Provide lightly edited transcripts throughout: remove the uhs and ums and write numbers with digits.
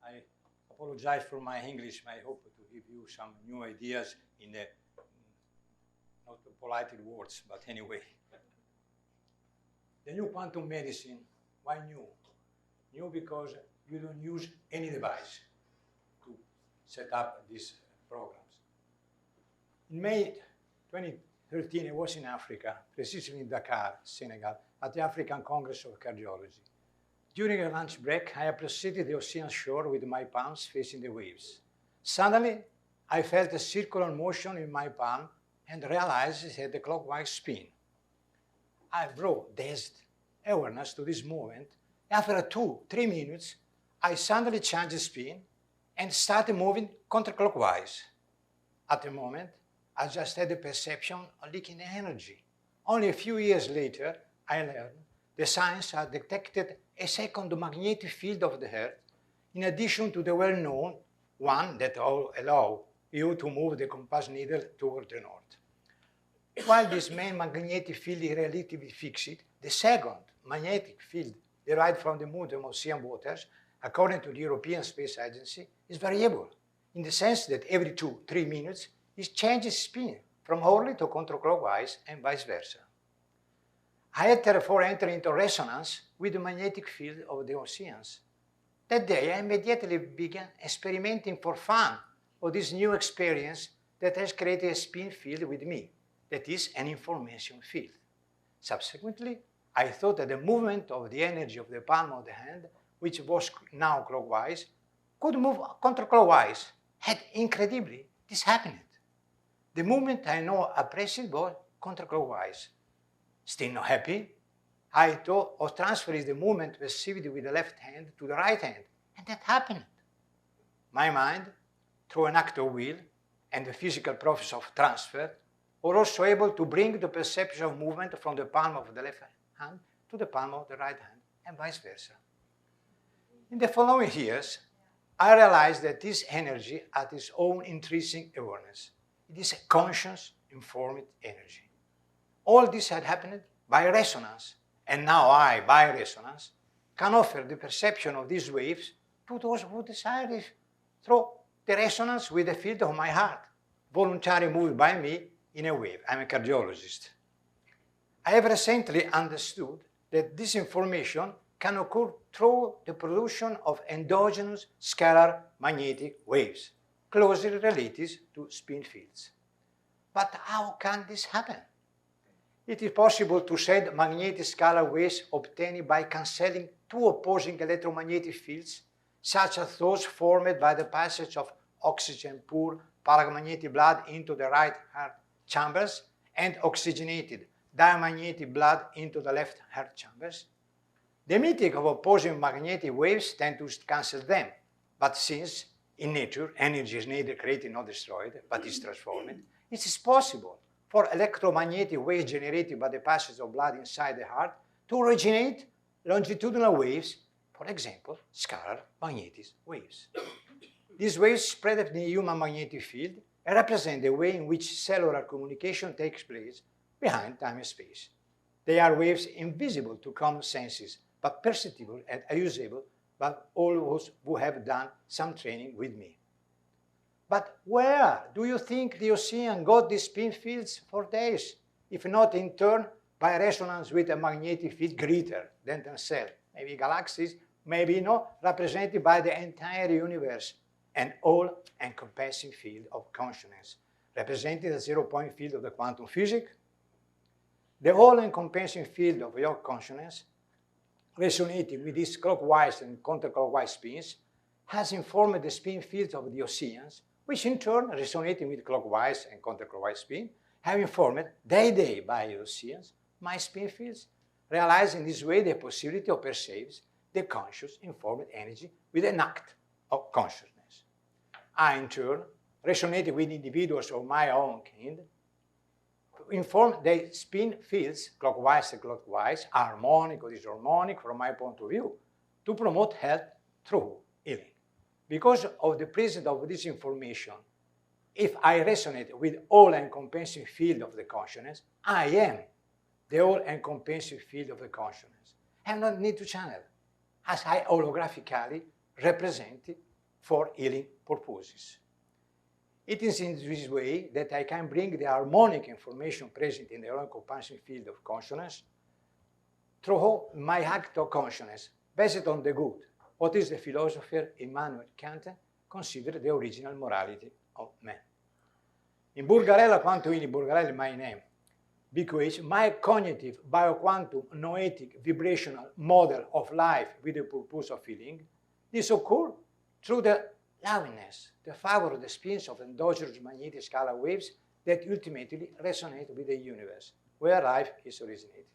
I apologize for my English. I hope to give you some new ideas in the, not the polite words, but anyway. The new quantum medicine, why new? New because you don't use any device to set up these programs. In May 2013, I was in Africa, precisely in Dakar, Senegal, at the African Congress of Cardiology. During a lunch break, I proceeded the ocean shore with my palms facing the waves. Suddenly, I felt a circular motion in my palm and realized it had a clockwise spin. I brought dazed awareness to this movement. After 2-3 minutes, I suddenly changed the spin and started moving counterclockwise. At the moment, I just had the perception of leaking energy. Only a few years later, I learned the science had detected a second magnetic field of the Earth, in addition to the well-known one that allows you to move the compass needle toward the north. While this main magnetic field is relatively fixed, the second magnetic field derived from the moon and ocean waters, according to the European Space Agency, is variable, in the sense that every 2-3 minutes it changes spin from hourly to counterclockwise and vice versa. I had therefore entered into resonance with the magnetic field of the oceans. That day, I immediately began experimenting for fun with this new experience that has created a spin field with me, that is an information field. Subsequently, I thought that the movement of the energy of the palm of the hand, which was now clockwise, could move counterclockwise, and incredibly, this happened. The movement I now appreciated was counterclockwise. Still not happy, I thought of transferring the movement perceived with the left hand to the right hand, and that happened. My mind, through an act of will and the physical process of transfer, were also able to bring the perception of movement from the palm of the left hand to the palm of the right hand, and vice versa. In the following years, I realized that this energy had its own intrinsic awareness. It is a conscious, informed energy. All this had happened by resonance, and now I, by resonance, can offer the perception of these waves to those who desire it through the resonance with the field of my heart, voluntarily moved by me in a wave. I'm a cardiologist. I have recently understood that this information can occur through the production of endogenous scalar magnetic waves, closely related to spin fields. But how can this happen? It is possible to send magnetic scalar waves obtained by cancelling two opposing electromagnetic fields, such as those formed by the passage of oxygen-poor paramagnetic blood into the right heart chambers and oxygenated diamagnetic blood into the left heart chambers. The emitting of opposing magnetic waves tend to cancel them, but since in nature energy is neither created nor destroyed, but is transformed, it is possible for electromagnetic waves generated by the passage of blood inside the heart to originate longitudinal waves, for example, scalar magnetic waves. These waves spread in the human magnetic field and represent the way in which cellular communication takes place behind time and space. They are waves invisible to common senses, but perceptible and usable by all those who have done some training with me. But where do you think the ocean got these spin fields for days, if not in turn by resonance with a magnetic field greater than themselves? Maybe galaxies, maybe not, represented by the entire universe, an all-encompassing field of consciousness, representing the zero-point field of the quantum physics. The all-encompassing field of your consciousness, resonating with these clockwise and counterclockwise spins, has informed the spin fields of the oceans, which in turn, resonating with clockwise and counterclockwise spin, have informed day by the oceans my spin fields, realizing this way the possibility of perceiving the conscious informed energy with an act of consciousness. I, in turn, resonated with individuals of my own kind, inform the spin fields, clockwise and clockwise, harmonic or disharmonic from my point of view, to promote health through healing. Because of the presence of this information, if I resonate with all-encompassing field of the consciousness, I am the all-encompassing field of the consciousness. I do not need to channel, as I holographically represent for healing purposes. It is in this way that I can bring the harmonic information present in the all-encompassing field of consciousness through my act of consciousness, based on the good, what is the philosopher Immanuel Kant considered the original morality of man. In Burgarella Quantum Healing, Burgarella is my name, because my cognitive, bio-quantum, noetic, vibrational model of life with the purpose of healing, this occurs through the loveliness, the favor of the spins of endogenous magnetic scalar waves that ultimately resonate with the universe, where life is originated.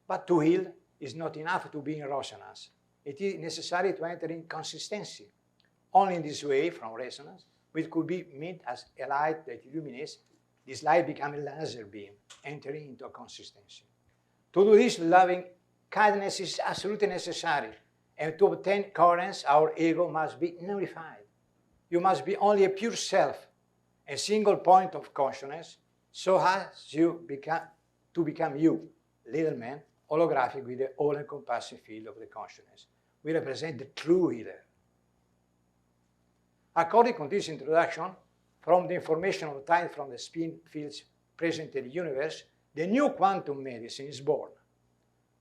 But to heal is not enough to be in resonance. It is necessary to enter in consistency. Only in this way, from resonance, which could be meant as a light that illuminates, this light becomes a laser beam, entering into a consistency. To do this, loving kindness is absolutely necessary, and to obtain coherence, our ego must be nullified. You must be only a pure self, a single point of consciousness, so as you become you, little man, holographic with the all-encompassing field of the consciousness. We represent the true healer. According to this introduction, from the information obtained from the spin fields present in the universe, the new quantum medicine is born,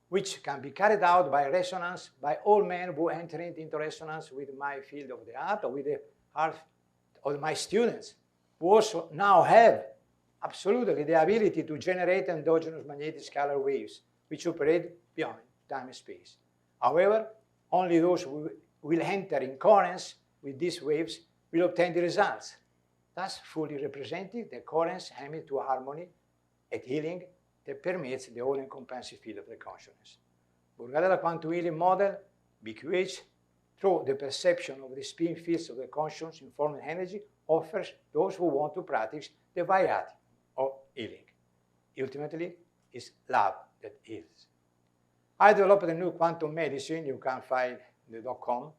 which can be carried out by resonance by all men who enter into resonance with my field of the art or with the art of my students, who also now have absolutely the ability to generate endogenous magnetic scalar waves, which operate beyond time and space. However, only those who will enter in coherence with these waves will obtain the results, thus fully representing the coherence aiming to harmony and healing that permeates the all-encompassing field of the consciousness. Burgarella Quantum Healing model, BQH, through the perception of the spin fields of the conscious informed energy, offers those who want to practice the variety of healing. Ultimately, it's love that heals. I developed a new quantum medicine, you can find the .com,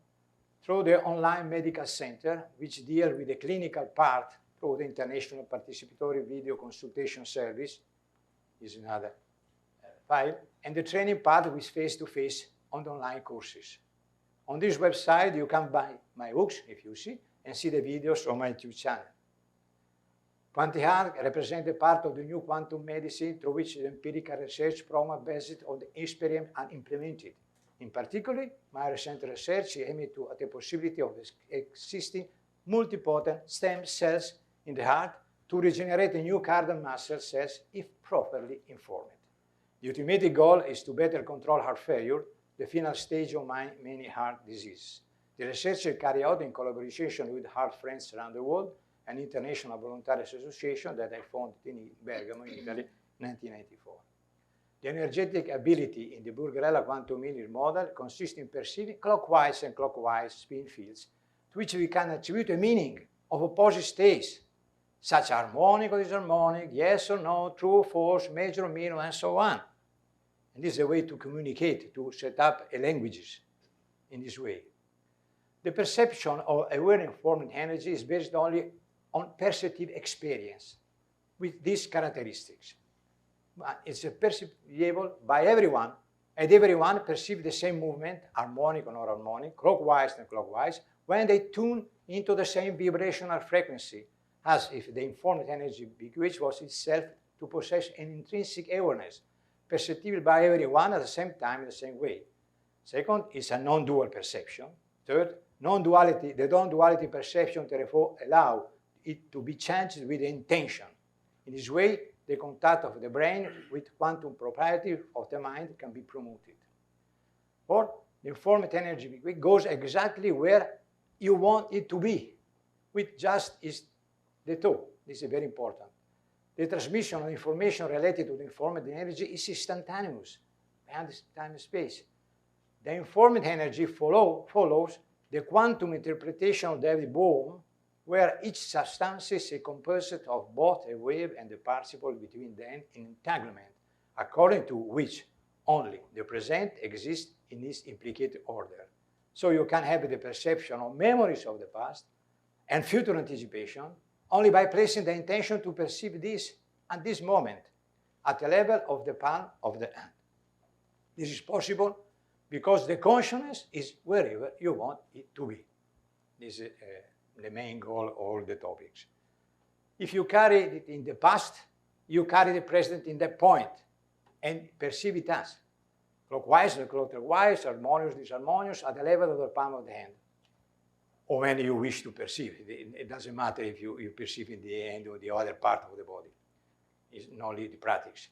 through the online medical center, which deals with the clinical part through the International Participatory Video Consultation Service, is another file, and the training part with face-to-face on the online courses. On this website, you can buy my books, if you see, and see the videos on my YouTube channel. Quantum Healing represents a part of the new quantum medicine through which the empirical research program based on the experience and implemented. In particular, my recent research aimed at the possibility of existing multipotent stem cells in the heart to regenerate new cardiac muscle cells if properly informed. The ultimate goal is to better control heart failure, the final stage of many heart diseases. The research is carried out in collaboration with heart friends around the world, an international voluntary association that I founded in Bergamo, in Italy, in 1994. The energetic ability in the Burgarella Quantum Healing model consists in perceiving clockwise and clockwise spin fields, to which we can attribute a meaning of opposite states, such harmonic or disharmonic, yes or no, true or false, major or minor, and so on. And this is a way to communicate, to set up languages in this way. The perception of aware informed energy is based only on perceptive experience with these characteristics. It's perceivable by everyone, and everyone perceives the same movement, harmonic or non-harmonic, clockwise and clockwise, when they tune into the same vibrational frequency, as if the informed energy, which was itself to possess an intrinsic awareness, perceptible by everyone at the same time in the same way. Second, is a non-dual perception. Third, non-duality, the non-duality perception therefore allows it to be changed with intention. In this way, the contact of the brain with quantum propriety of the mind can be promoted. Or the informed energy goes exactly where you want it to be, which just is the thought. This is very important. The transmission of information related to the informed energy is instantaneous, beyond time and space. The informed energy follows the quantum interpretation of David Bohm, where each substance is composed of both a wave and the participle between them in entanglement, according to which only the present exists in its implicated order. So you can have the perception of memories of the past and future anticipation only by placing the intention to perceive this at this moment, at the level of the palm of the hand. This is possible because the consciousness is wherever you want it to be. This is the main goal of all the topics. If you carry it in the past, you carry the present in that point and perceive it as clockwise or counterclockwise, harmonious, disharmonious, at the level of the palm of the hand. Or when you wish to perceive it. It doesn't matter if you perceive in the hand or the other part of the body. It's only the practice.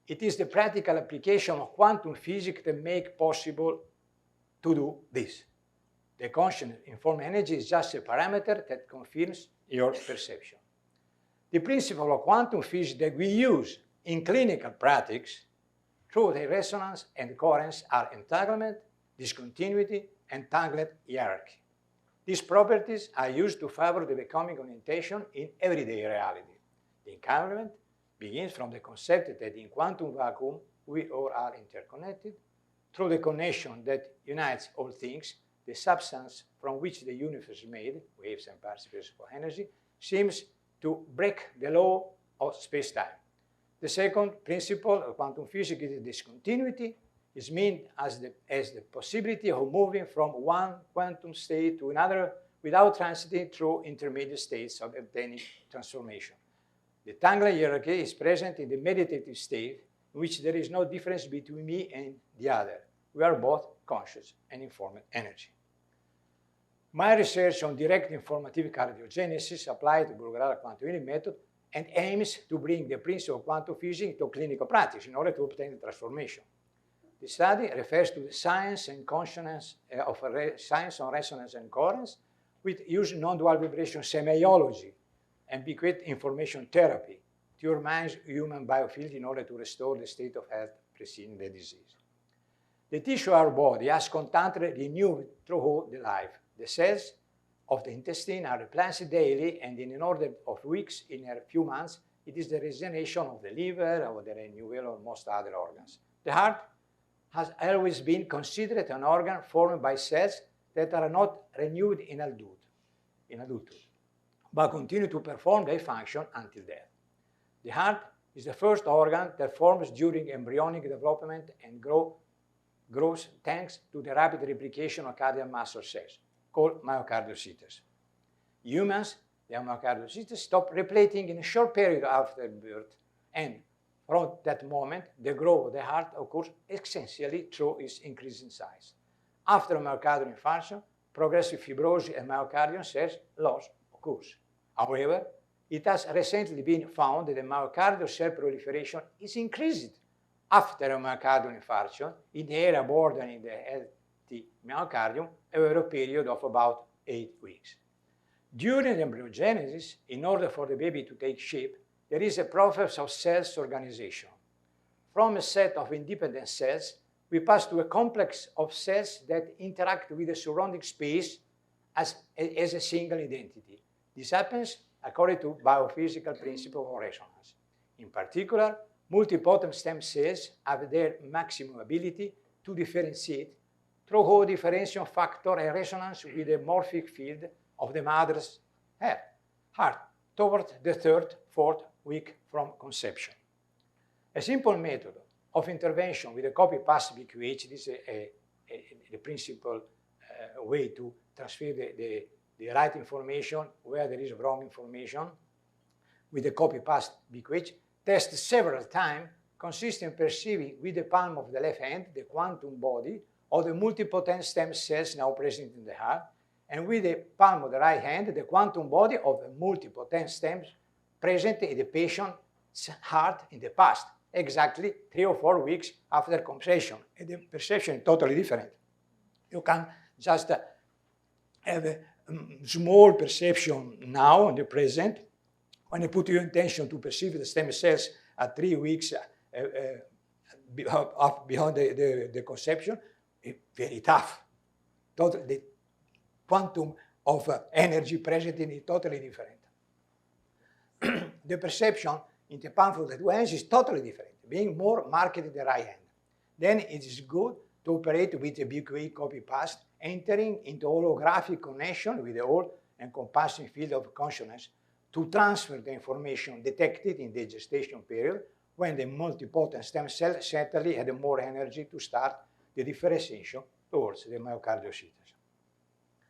It is the practical application of quantum physics that make possible to do this. The conscious informed energy is just a parameter that confirms your perception. The principle of quantum physics that we use in clinical practice through the resonance and coherence are entanglement, discontinuity, and tangled hierarchy. These properties are used to favor the becoming orientation in everyday reality. The entanglement begins from the concept that in quantum vacuum we all are interconnected. Through the connection that unites all things, the substance from which the universe is made, waves and particles of energy, seems to break the law of space-time. The second principle of quantum physics is discontinuity. Is meant as the possibility of moving from one quantum state to another without transiting through intermediate states of obtaining transformation. The tangled hierarchy is present in the meditative state, in which there is no difference between me and the other. We are both conscious and informed energy. My research on direct informative cardiogenesis applied to Burgarella Quantum Healing method and aims to bring the principle of quantum physics into clinical practice in order to obtain transformation. The study refers to the science and consciousness of science on resonance and coherence, with use non-dual vibration semiology and ubiquitous information therapy to humanize human biofield in order to restore the state of health preceding the disease. The tissue of our body has constantly renewed throughout the life. The cells of the intestine are replenished daily, and in an order of weeks, in a few months, it is the regeneration of the liver, or the renewal of most other organs. The heart has always been considered an organ formed by cells that are not renewed in adulthood, but continue to perform their function until death. The heart is the first organ that forms during embryonic development and grows thanks to the rapid replication of cardiac muscle cells, called myocardiocytes. Humans, the myocardiocytes, stop replicating in a short period after birth, and from that moment, the growth of the heart occurs essentially through its increasing size. After a myocardial infarction, progressive fibrosis and myocardial cells loss occurs. However, it has recently been found that the myocardial cell proliferation is increased after a myocardial infarction in the area bordering the healthy myocardium over a period of about 8 weeks. During embryogenesis, in order for the baby to take shape, there is a process of cells organization. From a set of independent cells, we pass to a complex of cells that interact with the surrounding space as a single identity. This happens according to biophysical principle of resonance. In particular, multipotent stem cells have their maximum ability to differentiate through whole differentiation factor and resonance with the morphic field of the mother's heart toward the third, fourth week from conception. A simple method of intervention with a copy-paste BQH, this is the principal way to transfer the right information where there is wrong information with the copy-paste BQH, test several times, consists in perceiving with the palm of the left hand the quantum body of the multipotent stem cells now present in the heart, and with the palm of the right hand the quantum body of the multipotent stems present in the patient's heart in the past, exactly 3 or 4 weeks after conception. And the perception is totally different. You can just have a small perception now in the present. When you put your intention to perceive the stem cells at 3 weeks beyond the conception, it's very tough. The quantum of energy present in it is totally different. The perception in the palm of the two hands is totally different, being more marked in the right hand. Then it is good to operate with a BQA copy-paste, entering into holographic connection with the all-encompassing field of consciousness to transfer the information detected in the gestation period when the multipotent stem cell certainly had more energy to start the differentiation towards the myocardiocytes.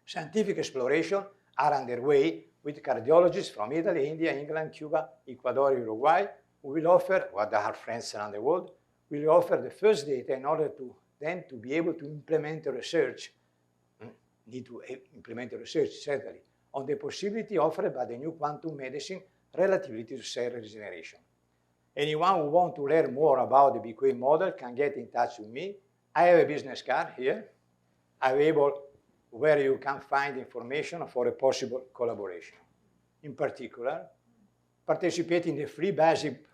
Scientific exploration are underway with cardiologists from Italy, India, England, Cuba, Ecuador, Uruguay, who will offer, what are friends around the world, will offer the first data in order to then to be able to implement the research, need to implement the research, certainly, on the possibility offered by the new quantum medicine relativity to cell regeneration. Anyone who wants to learn more about the BQA model can get in touch with me. I have a business card here, available where you can find information for a possible collaboration. In particular, participate in the free basic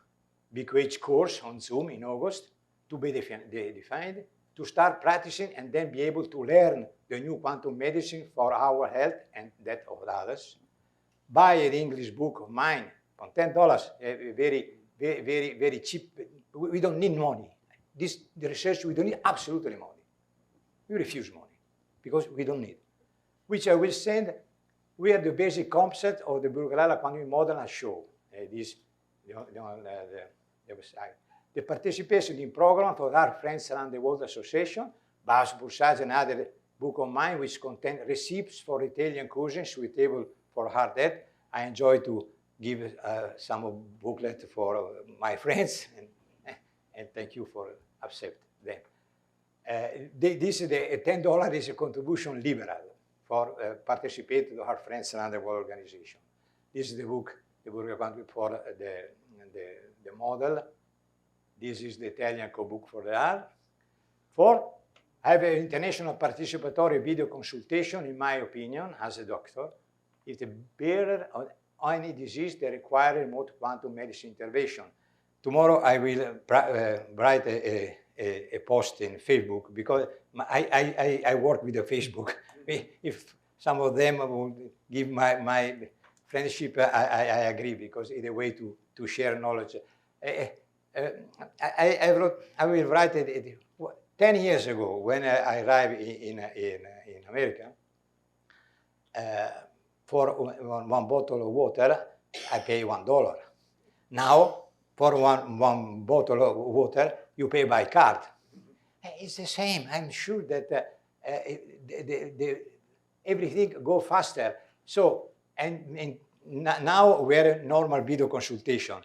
BQH course on Zoom in August to be defined, to start practicing and then be able to learn the new quantum medicine for our health and that of others. Buy an English book of mine for $10, very cheap. We don't need money. The research, we don't need absolutely money. We refuse money because we don't need. Which I will send where the basic concept of the Burgarella Quantum model I show. The website. The participation in program for our friends around the World Association, Bas Bursage, another book of mine which contains receipts for Italian cuisine suitable for heart health. I enjoy to give some booklet for my friends, and thank you for accepting them. This is the $10 is a contribution liberal for participate to our friends around the world organization. This is the book, the Burgarella Quantum for the model. This is the Italian book for the art. I have an international participatory video consultation, in my opinion, as a doctor. If the bearer of any disease that requires remote quantum medicine intervention. Tomorrow I will write a post in Facebook because I work with the Facebook. If some of them will give my friendship, I agree because it's a way to share knowledge. I will write it 10 years ago when I arrived in America. For one bottle of water, I pay $1. Now, for one bottle of water, you pay by card. It's the same. I'm sure that everything go faster. So, and now we're normal video consultation.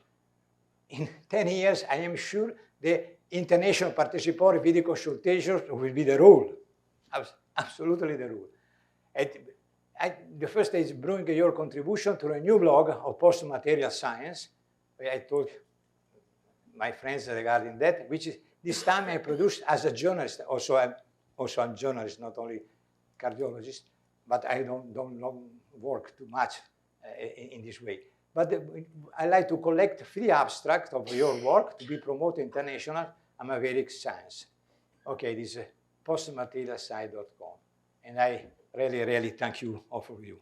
In 10 years, I am sure the international participatory video consultation will be the rule. Absolutely the rule. The first is bring your contribution to a new blog of post-material science. I told my friends regarding that, which is this time I produced as a journalist. Also, I'm a journalist, not only cardiologist, but I don't work too much in this way. But I like to collect free abstract of your work to be promoted international. I'm a very science. Okay, this is postmaterialsci.com. And I really thank you, all of you.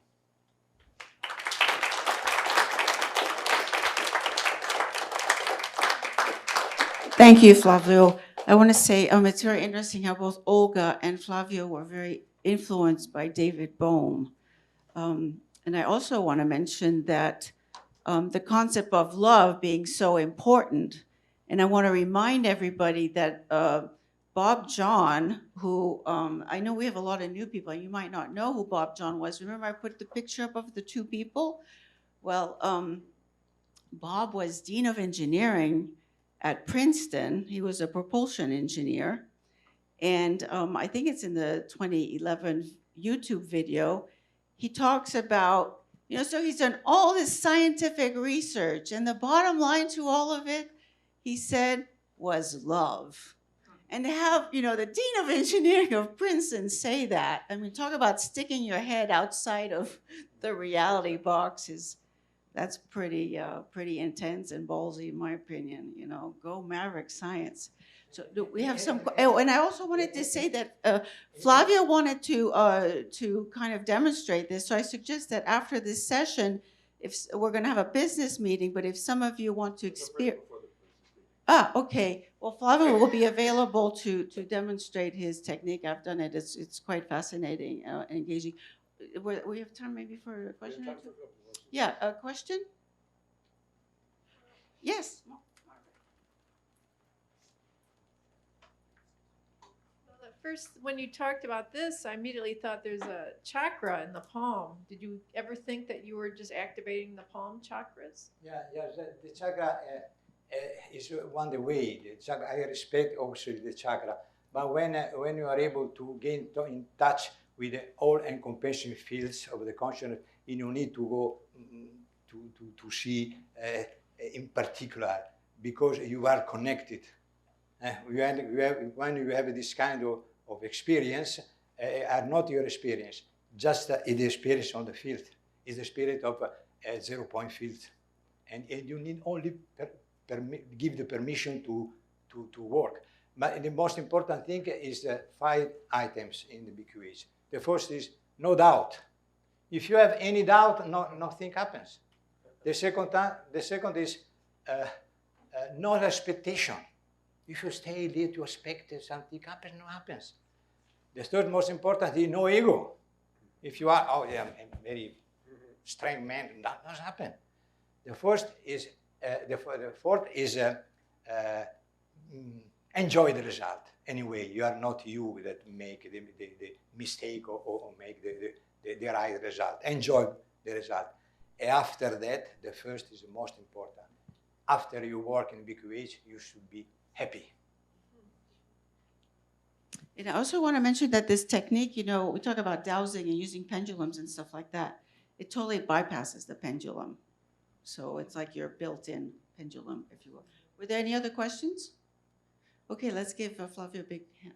Thank you, Flavio. I want to say it's very interesting how both Olga and Flavio were very influenced by David Bohm. And I also want to mention that the concept of love being so important. And I want to remind everybody that Bob John, who I know we have a lot of new people, and you might not know who Bob John was. Remember I put the picture up of the two people? Well, Bob was Dean of Engineering at Princeton. He was a propulsion engineer. And I think it's in the 2011 YouTube video. He talks about, so he's done all this scientific research, and the bottom line to all of it, he said, was love. And to have, the Dean of Engineering of Princeton say that, I mean, talk about sticking your head outside of the reality box that's pretty intense and ballsy, in my opinion. Go Maverick science. So do we have some? Oh, and I also wanted to say that Flavio wanted to kind of demonstrate this. So I suggest that after this session, if we're going to have a business meeting, but if some of you want to experience. Okay. Well, Flavio will be available to demonstrate his technique. I've done it. It's quite fascinating, engaging. We have time maybe for a question or two? Yeah, a question? Yes. Well, the first, when you talked about this, I immediately thought there's a chakra in the palm. Did you ever think that you were just activating the palm chakras? Yeah, the chakra is one way. The chakra, I respect also the chakra, but when you are able to get in touch with the all encompassing fields of the consciousness, you need to go to see in particular, because you are connected. When you have this kind of experience, are not your experience, just the experience on the field. It's the spirit of a 0 point field. And you need only give the permission to work. But the most important thing is the 5 items in the BQH. The first is no doubt. If you have any doubt, nothing happens. The second is no expectation. If you stay there to expect something happens, no happens. The third most important is no ego. If you are, oh yeah, I'm a very strong man, that doesn't happen. The fourth is enjoy the result. Anyway, you are not you that make the mistake or make the right result. Enjoy the result. After that, the first is the most important. After you work in BQH, you should be happy. And I also want to mention that this technique, we talk about dowsing and using pendulums and stuff like that. It totally bypasses the pendulum. So it's like your built-in pendulum, if you will. Were there any other questions? Okay, let's give Flavio a big hand.